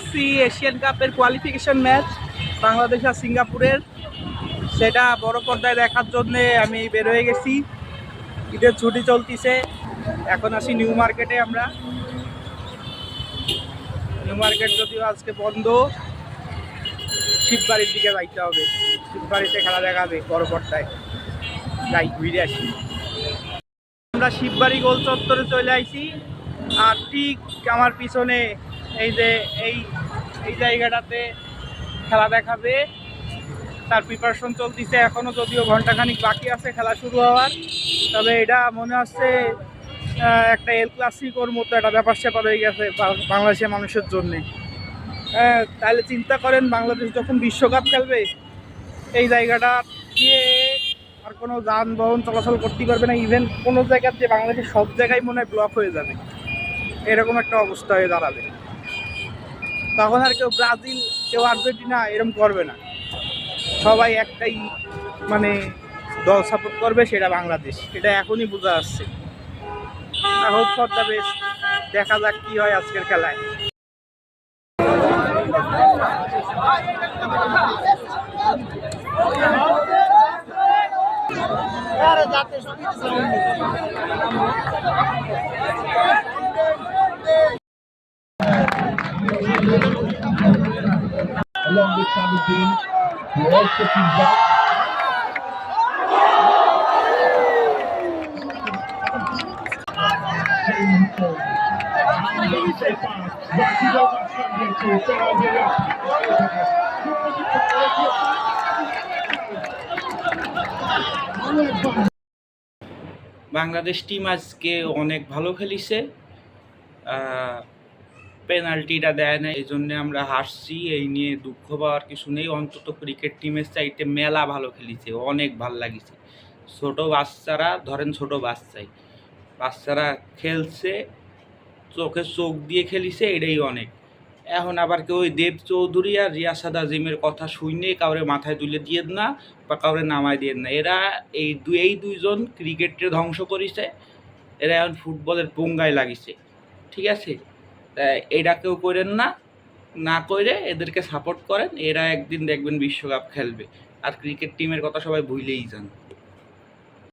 দেখতেছি এশিয়ান কাপের qualification match Bangladesh আর সিঙ্গাপুরের, সেটা বড় পর্দায় দেখার জন্যে আমি বের হয়ে গেছি। ঈদের ছুটি চলতিছে, এখন আসি নিউ মার্কেটে। আমরা নিউ মার্কেট যদিও আজকে বন্ধ, শিববাড়ির দিকে যাইতে হবে। শিববাড়িতে খেলা দেখাবে বড় পর্দায়, যাই ঘুরে আসি। আমরা শিববাড়ি গোল চত্বরে চলে আইছি, আর ঠিক আমার পিছনে এই যে এই জায়গাটাতে খেলা দেখাবে, তার প্রিপারেশন চলতেছে এখনও, যদিও ঘন্টাখানিক বাকি আছে খেলা শুরু হওয়ার। তবে এটা মনে হচ্ছে একটা এল ক্লাসিকোর মতো একটা ব্যাপার স্যাপার হয়ে গেছে বাংলাদেশের মানুষের জন্যে। তাহলে চিন্তা করেন, বাংলাদেশ যখন বিশ্বকাপ খেলবে, এই জায়গাটা দিয়ে আর কোনো যানবাহন চলাচল করতে পারবে না। ইভেন কোনো জায়গাতে বাংলাদেশের সব জায়গায় মনে হয় ব্লক হয়ে যাবে, এরকম একটা অবস্থা হয়ে দাঁড়াবে। তখন আর কেউ ব্রাজিল, কেউ আর্জেন্টিনা এরকম করবে না, সবাই একটাই মানে দল সাপোর্ট করবে, সেটা বাংলাদেশ। এটা এখনই বোঝা যাচ্ছে। হোপ ফর দ্য বেস্ট, দেখা যাক কি হয় আজকের খেলায়। Along with Samuddin, who also came back. Bangladesh team আজকে অনেক ভালো খেলিছে, পেনাল্টিটা দেয় না, এই জন্যে আমরা হারছি। এই নিয়ে দুঃখ পাওয়ার কিছু নেই। অন্তত ক্রিকেট টিমের চাইতে মেলা ভালো খেলিছে, অনেক ভাল লাগিছে। ছোটো বাচ্চারা, ধরেন ছোটো বাচ্চারা খেলছে, চোখে চোখ দিয়ে খেলিছে, এটাই অনেক। এখন আবার কেউ ওই দেব চৌধুরী আর রিয়াসাদ আজিমের কথা শুনে কাউরে মাথায় তুলে দিয়ে না বা কাউরে নামায় দিয়ে না। এরা এই দুইজন ক্রিকেটকে ধ্বংস করেছে, এরা এখন ফুটবলের পোঙ্গায় লাগিছে, ঠিক আছে? এটা কেউ করেন না, না করে এদেরকে সাপোর্ট করেন। এরা একদিন দেখবেন বিশ্বকাপ খেলবে, আর ক্রিকেট টিমের কথা সবাই ভুলেই যান।